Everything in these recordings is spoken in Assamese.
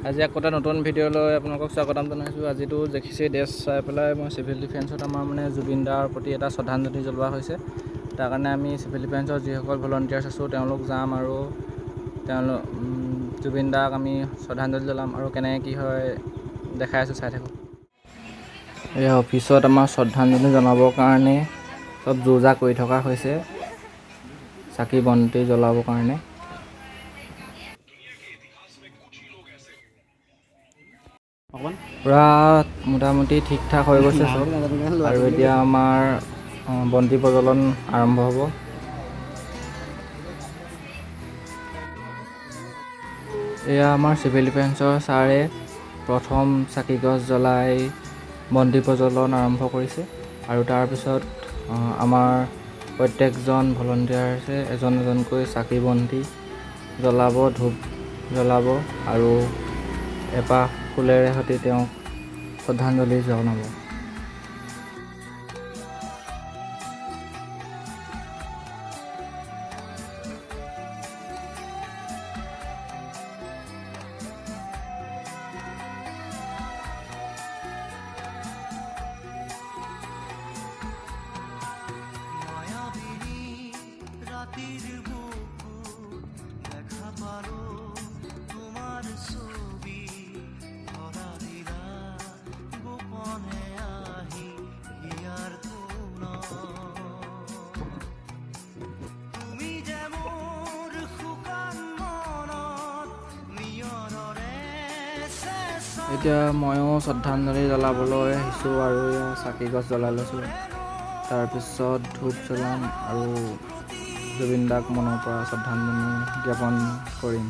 আজি আকৌ এটা নতুন ভিডিঅ' লৈ আপোনালোকক স্বাগতম জনাইছোঁ। আজিতো দেখিছেই ড্ৰেছ চাই পেলাই মই চিভিল ডিফেন্সত আমাৰ মানে জুবিন দাৰ প্ৰতি এটা শ্ৰদ্ধাঞ্জলি জ্বলোৱা হৈছে। তাৰ কাৰণে আমি চিভিল ডিফেন্সৰ যিসকল ভলণ্টিয়াৰ্ছ আছোঁ তেওঁলোক যাম আৰু জুবিন দাক আমি শ্ৰদ্ধাঞ্জলি জ্বলাম আৰু কেনেকৈ কি হয় দেখাই আছোঁ, চাই থাকক। এই অফিচত আমাৰ শ্ৰদ্ধাঞ্জলি জনাবৰ কাৰণে চব যো জা কৰি থকা হৈছে চাকি বন্তি জ্বলাবৰ কাৰণে। পূৰা মোটামুটি ঠিক ঠাক হৈ গৈছে চব আৰু এতিয়া আমাৰ বন্তি প্ৰজ্বলন আৰম্ভ হ'ব। এয়া আমাৰ চিভিল ডিফেন্সৰ ছাৰে প্ৰথম চাকি গছ জ্বলাই বন্তি প্ৰজ্বলন আৰম্ভ কৰিছে আৰু তাৰপিছত আমাৰ প্ৰত্যেকজন ভলণ্টিয়াৰ্ছে এজন এজনকৈ চাকি বন্তি জ্বলাব, ধূপ জ্বলাব আৰু এপাহ ফুলেৰে সৈতে তেওঁক শ্ৰদ্ধাঞ্জলি জনাব। এতিয়া ময়ো শ্ৰদ্ধাঞ্জলি জ্বলাবলৈ আহিছোঁ আৰু এয়া চাকি গছ জ্বলাই লৈছোঁ। তাৰপিছত ধূপ জ্বলাম আৰু জুবিন দাক মনৰ পৰা শ্ৰদ্ধাঞ্জলি জ্ঞাপন কৰিম।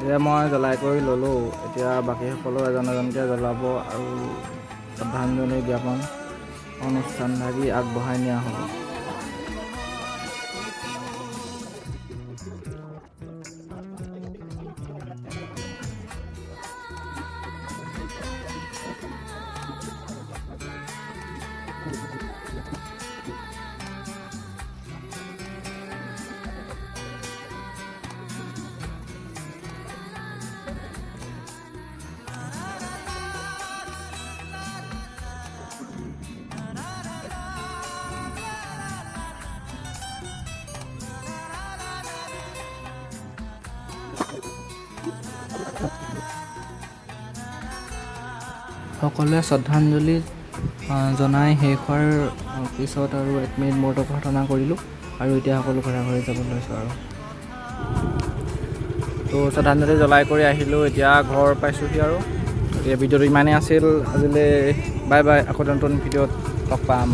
এতিয়া মই জ্বলাই কৰি ল'লোঁ, এতিয়া বাকীসকলেও এজন এজনকৈ জ্বলাব আৰু শ্ৰদ্ধাঞ্জলি জ্ঞাপন অনুষ্ঠানভাগি আগবঢ়াই নিয়া হ'ব। সকলোৱে শ্ৰদ্ধাঞ্জলি জনাই শেষ হোৱাৰ পিছত আৰু 1 মিনিট মৌন প্ৰাৰ্থনা কৰিলোঁ আৰু এতিয়া সকলো ঘৰে ঘৰে যাব লৈছোঁ আৰু তো শ্ৰদ্ধাঞ্জলি জ্বলাই কৰি আহিলোঁ। এতিয়া ঘৰ পাইছোঁহি আৰু এতিয়া ভিডিঅ'টো ইমানেই আছিল আজিলৈ। বাই বাই, আকৌ নতুন ভিডিঅ'ত লগ পাম।